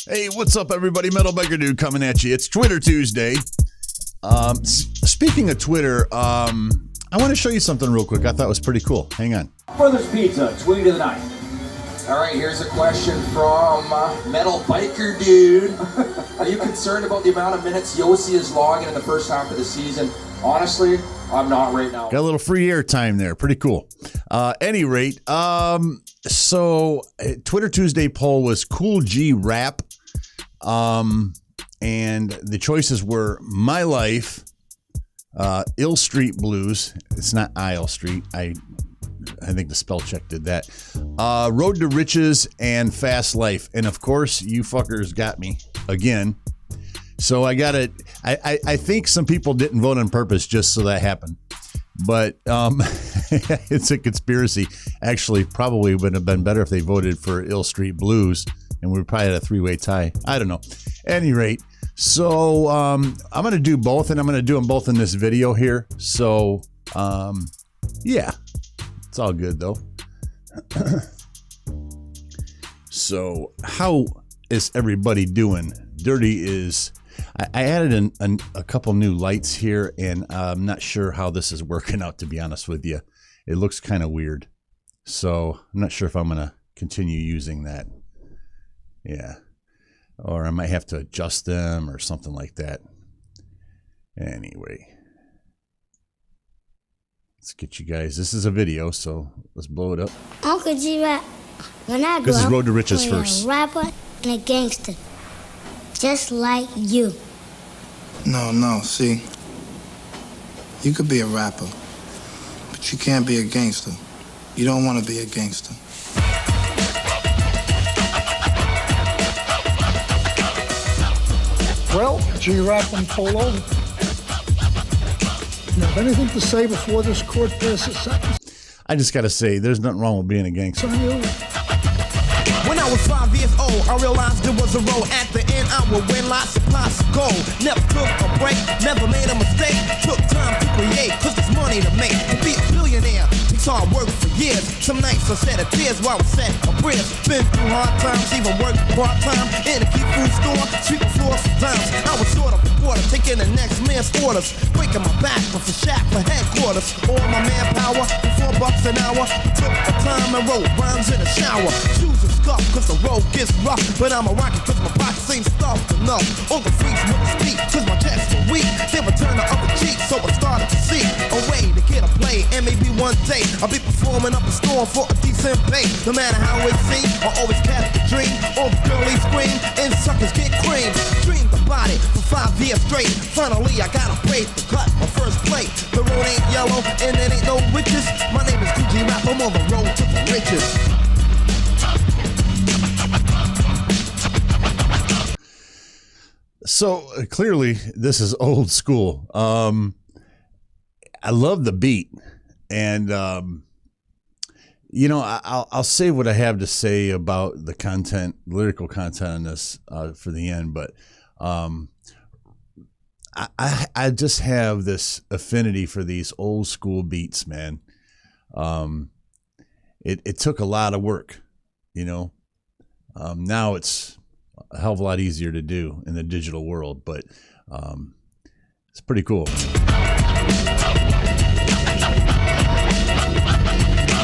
Hey, what's up, everybody? Metal Biker Dude coming at you. It's Twitter Tuesday. Speaking of Twitter, I want to show you something real quick I thought was pretty cool. Hang on. Brothers Pizza, tweet of the night. All right, here's a question from Metal Biker Dude. Are you concerned about the amount of minutes Yossi is logging in the first half of the season? Honestly, I'm not right now. Got a little free air time there. Pretty cool. Any rate, so Twitter Tuesday poll was Kool G rap. And the choices were My Life, Ill Street Blues. It's not Isle Street. I think the spell check did that. Road to Riches and Fast Life. And of course, you fuckers got me again. So I got it. I think some people didn't vote on purpose just so that happened. But it's a conspiracy. Actually, probably would have been better if they voted for Ill Street Blues. And we probably had a three-way tie. I don't know. At any rate, so I'm going to do both, and I'm going to do them both in this video here. So, yeah. It's all good, though. So, how is everybody doing? Dirty is... I added a couple new lights here, and I'm not sure how this is working out, to be honest with you. It looks kind of weird. So, I'm not sure if I'm going to continue using that. Yeah. Or I might have to adjust them or something like that. Anyway. Let's get you guys. This is a video, so let's blow it up. Uncle G-Rap, when I grow This is up, Road to Riches I'll be first. a rapper and a gangster. Just like you. No, see. You could be a rapper, but you can't be a gangster. You don't want to be a gangster. Well, J.I.D. and Polo, you have anything to say before this court passes sentence I just got to say, there's nothing wrong with being a gangster. on you? When I was 5 years old, I realized there was a road. At the end, I would win lots of pots of gold. Never took a break, never made a mistake. Took time to create, cause there's money to make. To be a billionaire takes hard work for years. Some nights I shed a tears while I sat a prayers. Been through hard times, even worked part-time in a key food store, sweeping floors for times. I was sort of a reporter, taking the next man's orders. Breaking my back with a shack for headquarters. All my manpower for $4 an hour. Took the time and wrote rhymes in the shower. Shoes and scuff, cause the road gets rough. But I'm a rocket cause my pockets ain't stuffed enough. All the freaks wouldn't speak cause my chest was weak. They would turn the other cheek, so I started to see a way to get a play. And maybe one day I'll be performing up a storm for a decent pay. No matter how it seems, I always catch the dream. All the girlies scream and suckers get cream. Dreamed about it for 5 years straight. Finally I got a break to cut my first plate. The road ain't yellow and it ain't no witches. My name is Kool Rap, I'm on the road to the riches. So clearly, this is old school. I love the beat, and you know, I'll say what I have to say about the content, lyrical content on this for the end. But I just have this affinity for these old school beats, man. It took a lot of work, you know. Now it's a hell of a lot easier to do in the digital world, but it's pretty cool.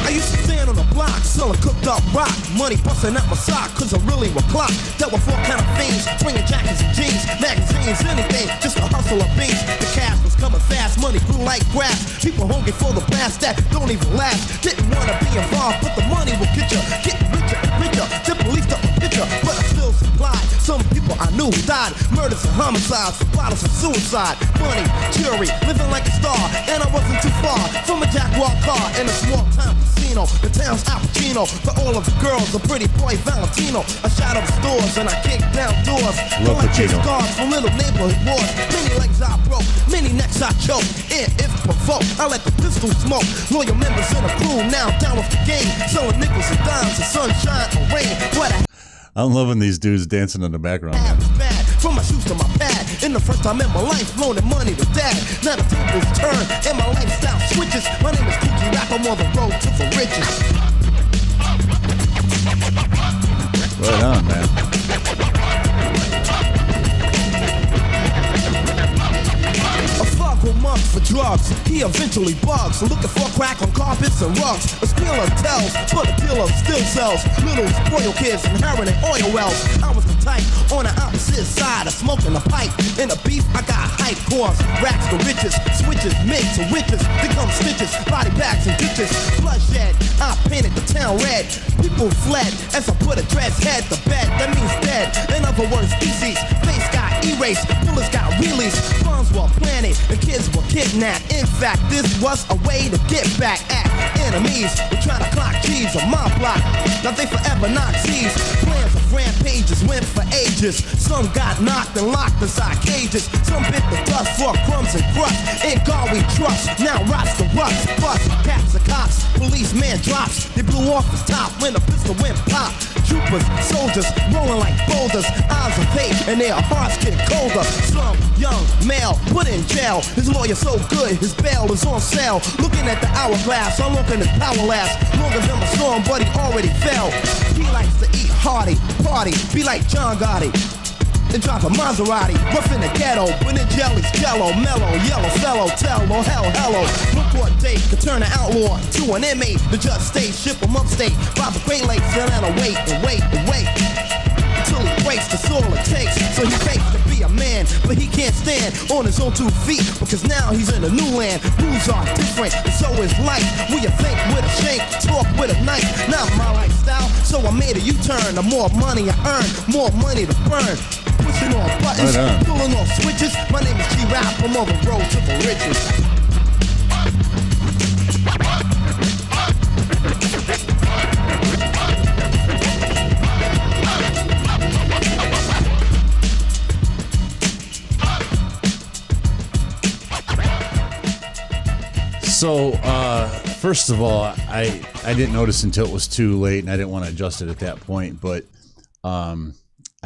I used to stand on the block, selling cooked up rock. Money busting out my sock, cause I really was clocked. Dealt with all kind of things, bringing jackets and jeans, magazines, anything, just to hustle a beats. The cash was coming fast, money grew like grass. People hungry for the blast that don't even last. Didn't want to be involved, but the money will get you. Getting richer and richer, then police up a picture, but I still supplied. Some people I knew died, murders and homicides, for bottles of suicide. Money, jewelry, living like a star, and I wasn't too far from a Jaguar car in a small town casino. The town's Al Pacino, for all of the girls, a pretty boy Valentino. I shot up stores and I kicked down doors. Collecting scars from little neighborhood wars. Many legs I broke, many necks I choked. And if provoked, I let the pistol smoke. Loyal members in the crew now down with the game, selling nickels and dimes in sunshine or rain. What a I'm loving these dudes dancing in the background. Man. bad. From my shoes to my pad. In the first time in my life, loaning money to dad. Now the tables turn and my lifestyle switches. My name is Kool Rap, I'm on the road to the riches. Right on, man. drugs. He eventually bugs, looking for crack on carpets and rugs. A stealer tells, but a dealer still sells. Little spoiled kids inheriting oil wells. I was the type on the opposite side of smoking a pipe. In the beef, I got hype cores, racks to riches, switches, mid to witches, become stitches, body bags and ditches. Bloodshed, I painted the town red. People fled as I put a dread's head to bed. That means dead. In other words, species. Face got erased, bullets got released. Bombs were planted, and kids were kidnapped. In fact, this was a way to get back at enemies who try to clock G's on my block. Now they forever Nazis. Plans of rampages went for ages. Some got knocked and locked inside cages. Some bit the dust for crumbs and crust. In God we trust, now rots the rust. Bust, cats and cops, policeman drops. They blew off his top when the pistol went pop. Troopers, soldiers, rolling like boulders. Eyes of hate and their hearts get colder. Some young male put in jail. His lawyer so good, his bail is on sale. Looking at the hourglass, I'm looking at power last. Longer than my storm, but he already fell. He likes to eat hearty, party, be like John Gotti. And drive a Maserati, rough in the ghetto, when in jellies, jello, mellow, yellow fellow, tell, oh hell, hello. No court date could turn an outlaw to an inmate. The judge stays, ship him upstate, by the Great Lakes, and then I wait and wait and wait until he breaks, that's all it takes. So he fakes to be a man, but he can't stand on his own 2 feet, because now he's in a new land. Rules are different, and so is life. Will you think with a shank, talk with a knife? Not my lifestyle, so I made a U-turn. The more money I earn, more money to burn. Pushing on buttons, pulling on switches. My name is J.I.D. I'm on the road to the riches. So, first of all, I didn't notice until it was too late, and I didn't want to adjust it at that point, but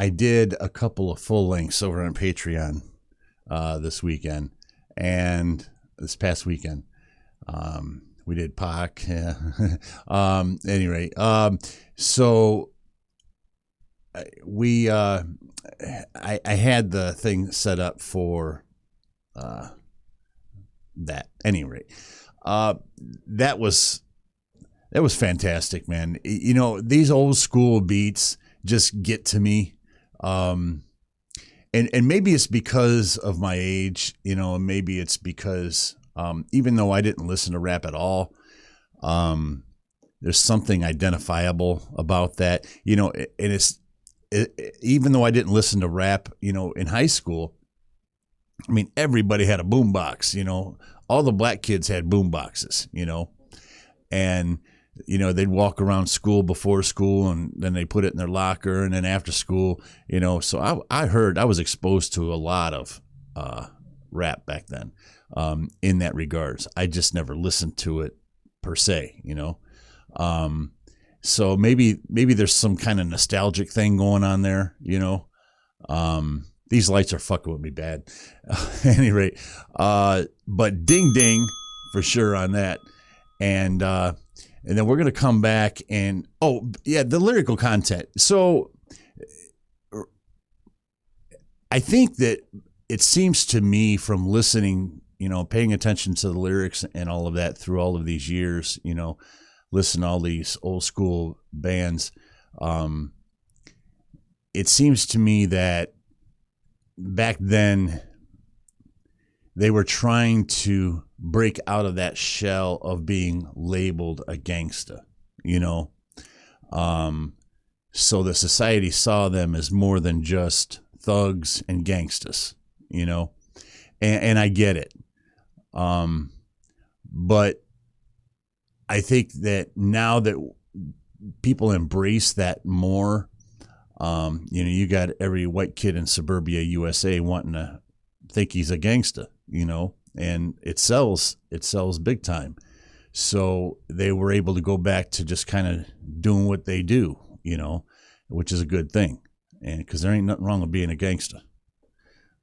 I did a couple of full lengths over on Patreon this weekend, and this past weekend. We did Pac. Yeah. Anyway, so we I had the thing set up for that. Anyway, that was fantastic, man. You know, these old school beats just get to me. And maybe it's because of my age, you know, and maybe it's because even though I didn't listen to rap at all, there's something identifiable about that, you know, and even though I didn't listen to rap, you know, in high school, I mean, everybody had a boombox, you know, all the black kids had boomboxes, you know, and you know, they'd walk around school before school, and then they put it in their locker, and then after school, you know. So I was exposed to a lot of rap back then in that regards. I just never listened to it per se, you know. So maybe there's some kind of nostalgic thing going on there, you know. These lights are fucking with me bad. At any rate, but ding ding for sure on that, and then we're going to come back and, oh, yeah, the lyrical content. So I think that it seems to me from listening, you know, paying attention to the lyrics and all of that through all of these years, you know, listen to all these old school bands, it seems to me that back then they were trying to break out of that shell of being labeled a gangsta, you know. So the society saw them as more than just thugs and gangstas, you know, and I get it. But I think that now that people embrace that more, you know, you got every white kid in suburbia USA wanting to think he's a gangsta, you know, and it sells big time. So they were able to go back to just kind of doing what they do, you know, which is a good thing. And because there ain't nothing wrong with being a gangster.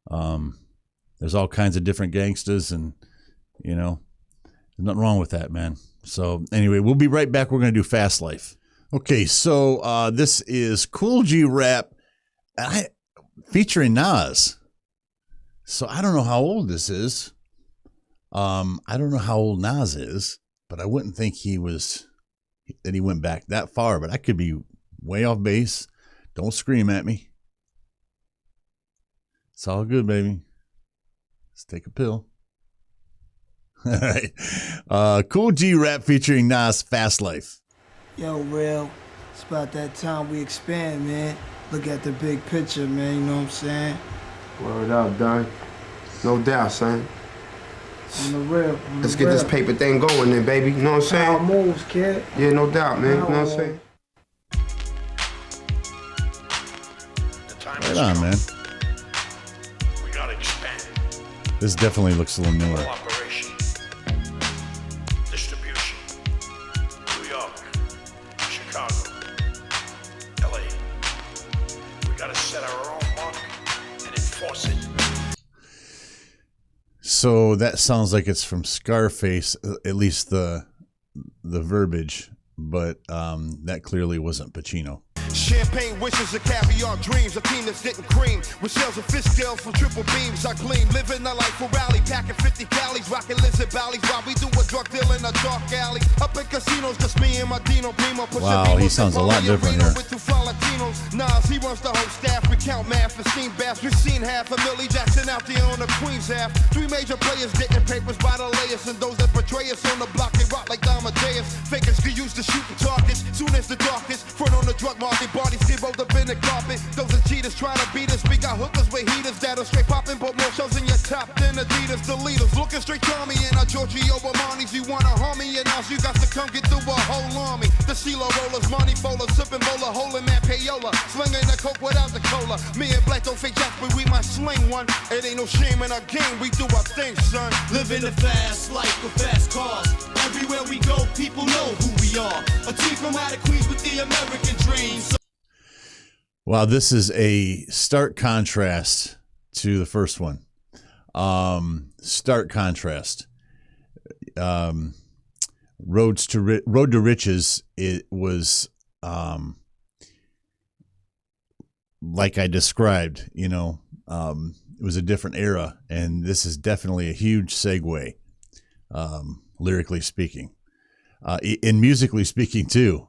There's all kinds of different gangstas, and, you know, there's nothing wrong with that, man. So anyway, we'll be right back. We're going to do Fast Life. Okay, so this is Kool G Rap featuring Nas. So I don't know how old this is. I don't know how old Nas is, but I wouldn't think he went back that far, but I could be way off base. Don't scream at me. It's all good, baby. Let's take a pill. All right. Kool G rap featuring Nas, Fast Life. Yo, Real, it's about that time we expand, man. Look at the big picture, man, you know what I'm saying? Word up, dog. No doubt, son. On the real. Let's get this paper thing going then, baby. You know what I'm saying? How it moves, kid. Yeah, no doubt, man. You know what I'm saying? Right on, man. We gotta expand. This definitely looks a little newer. Operation. Distribution. New York. Chicago. LA. We gotta set our own mark and enforce it. So that sounds like it's from Scarface, at least the verbiage, but that clearly wasn't Pacino. Champagne wishes and caviar dreams, a team that's getting cream. With shells and fish scales from triple beams, I gleam. Living the life for rally, packing 50 calories, rocking lizard valleys while we do a drug deal in a dark alley. Up in casinos, just me and my Dino Primo. Wow, he sounds a lot different here. With two Nas, he runs the whole staff. We count math and steam baths. We've seen half a Millie Jackson out there on the Queen's half. 3 major players getting papers by the layers, and those that betray us on the block, they rock like Amadeus. Fakers get used to shooting targets. Soon as the darkest, front on the drug market. Bodies get rolled up in the carpet. Those are cheaters trying to beat us. We got hookers with heaters that'll straight popping, but more shows in your top than Adidas. The leaders looking straight to me in our Giorgio Armani's. You wanna harm me, and now you got to come get through a whole army. The CeeLo rollers, money bowlers, sipping bowler, holding that payola, slinging the coke without the cola. Me and Black don't fake jacks, but we might sling one. It ain't no shame in our game. We do our thing, son. Living the fast life with fast cars. Everywhere we go, people know who we are. A team from out of Queens with the American dream. Wow, this is a stark contrast to the first one. Stark contrast. Road to Riches, it was like I described, you know, it was a different era, and this is definitely a huge segue, lyrically speaking, and musically speaking too.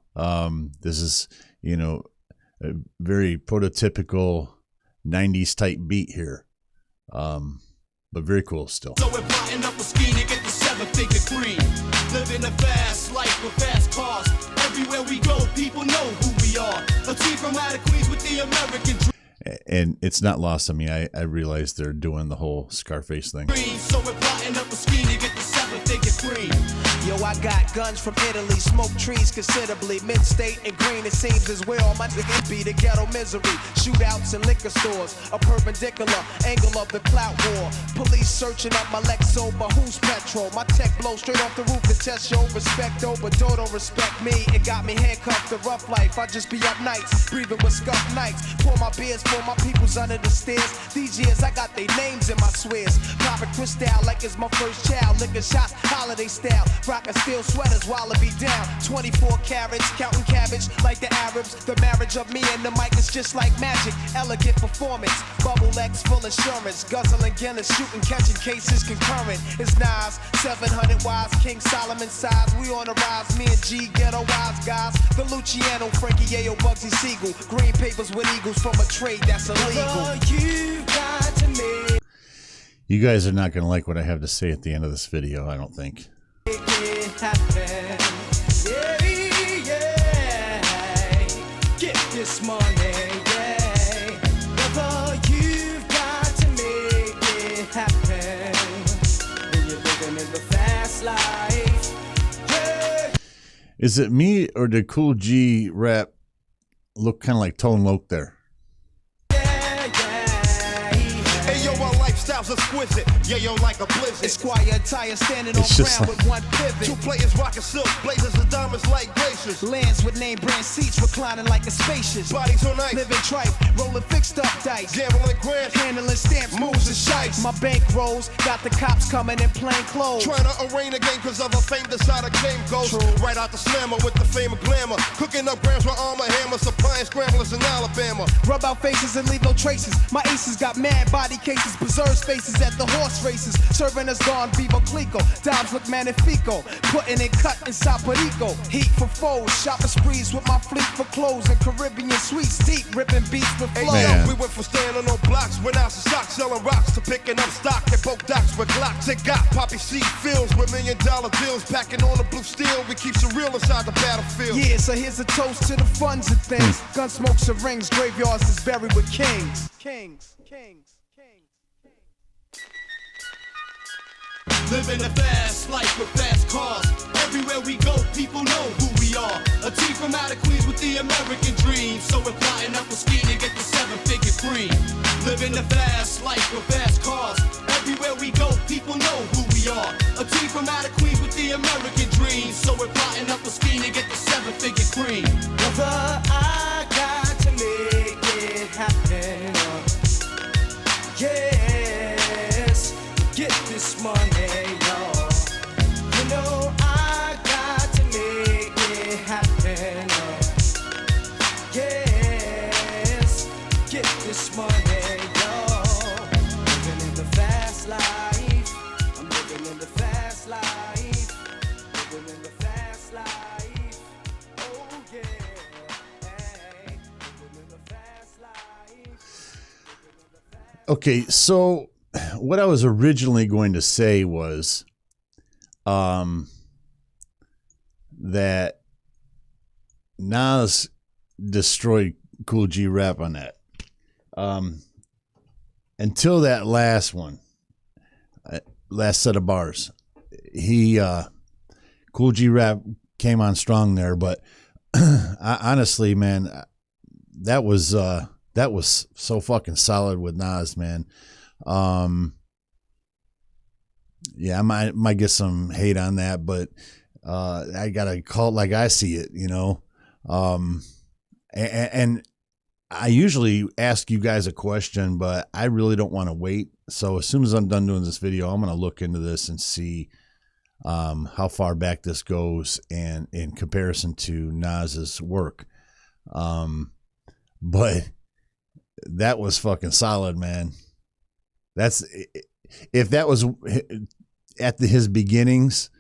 This is, you know, a very prototypical 90s type beat here, but very cool still. So we're plotting up a scheme to get the 7-figure cream. Living a fast life with fast cars. Everywhere we go, people know who we are. A team from out of Queens with the American dream. And it's not lost on me. I realize they're doing the whole Scarface thing. So we're plotting up a scheme to get the 7-figure cream. Yo, I got guns from Italy, smoke trees considerably. Mid-state and green, it seems is where all my niggas be. The ghetto misery, shootouts in liquor stores. A perpendicular angle of the clout war. Police searching up my Lexo, but who's petrol? My tech blow straight off the roof to test your respect. Oh, but don't respect me. It got me handcuffed to rough life. I just be up nights, breathing with scuff nights. Pour my beers for my peoples under the stairs. These years, I got their names in my swears. Popping crystal like it's my first child. Liquor shots, holiday style. Rockin' steel sweaters while it be down. 24 carats, counting cabbage like the Arabs. The marriage of me and the mic is just like magic. Elegant performance, bubble X full insurance. Guzzling Guinness, shooting, catching cases concurrent. It's Nas, 700 wise, King Solomon size. We on the rise, me and G, ghetto wise guys. The Luciano, Frankie Yayo, Bugsy Siegel. Green papers with eagles from a trade that's illegal. You got to me. You guys are not going to like what I have to say at the end of this video, I don't think. Happen. Yeah, yeah. Get this money, yeah. Brother, you've got to make it happen. When you're living in the fast life, yeah. Is it me, or did Kool G rap look kind of like Tone Loc there? Styles exquisite, yeah, yo, like a blizzard. Esquire attire standing on It's just ground like- with one pivot. Two players rocking silk, blazers and diamonds like glaciers. Lands with name brand seats reclining like a spacious. Bodies on ice, living tripe, rolling fixed up dice. Gambling grants, handling stamps, moves and shites. My bank rolls, got the cops coming in plain clothes. Trying to arraign a game cause of a fame that's how the game goes. True. Right out the slammer with the fame of glamour. Cooking up grams with armor hammer, supplying scramblers in Alabama. Rub out faces and leave no traces. My aces got mad body cases, preserve space faces at the horse races, serving us Don Vivo Clico. Dimes look magnifico, putting it cut inside Perico. Heat for foes, shopping sprees with my fleet for clothes and Caribbean sweets, deep ripping beats with flow. Man. We went from standing on blocks, went out to shock, selling rocks, to picking up stock at both docks with Glocks. It got poppy seed fields with $1 million deals, packing on the blue steel. We keep some real inside the battlefield. Yeah, so here's a toast to the funds of things. Gun smokes and rings, graveyards is buried with kings. Kings. Living a fast life with fast cars. Everywhere we go, people know who we are. A team from out of Queens with the American dream. So we're plotting up a scheme to get the 7-figure cream. Living a fast life with fast cars. Everywhere we go, people know who we are. A team from out of Queens with the American dream. So we're plotting up a scheme to get the 7-figure cream. Brother, I got to make it happen. Yes, get this money, y'all. You know I got to make it happen. Yes, get this money, y'all. Living in the fast life. I'm living in the fast life. Living in the fast life. Oh yeah. Hey, living in the fast life. Okay, so what I was originally going to say was that Nas destroyed Kool G Rap on that. Until that last one, last set of bars, Kool G Rap came on strong there, but honestly, man, that was so fucking solid with Nas, man. Yeah, I might get some hate on that, but I gotta call it like I see it, you know. And I usually ask you guys a question, but I really don't want to wait. So as soon as I'm done doing this video, I'm gonna look into this and see how far back this goes and in comparison to Nas's work. But that was fucking solid, man. If that was at his beginnings,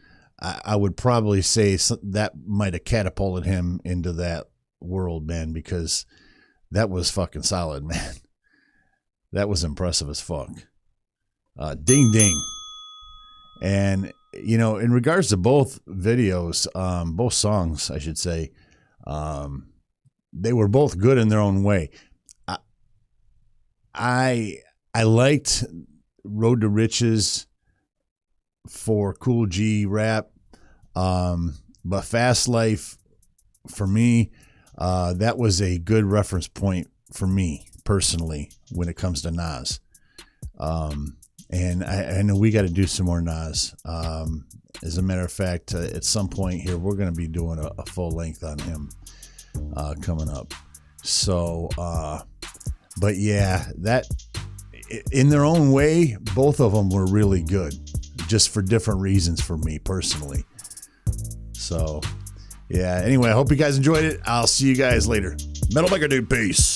I would probably say that might have catapulted him into that world, man, because that was fucking solid, man. That was impressive as fuck. Ding ding. And you know, in regards to both videos, both songs, I should say, they were both good in their own way. I liked Road to Riches for Kool G Rap, but Fast Life for me, that was a good reference point for me personally when it comes to Nas. And I know we got to do some more Nas. As a matter of fact, at some point here, we're going to be doing a full length on him coming up. So, but yeah, that in their own way, both of them were really good, just for different reasons for me personally. So, yeah. Anyway, I hope you guys enjoyed it. I'll see you guys later. Metal Biker Dude, peace.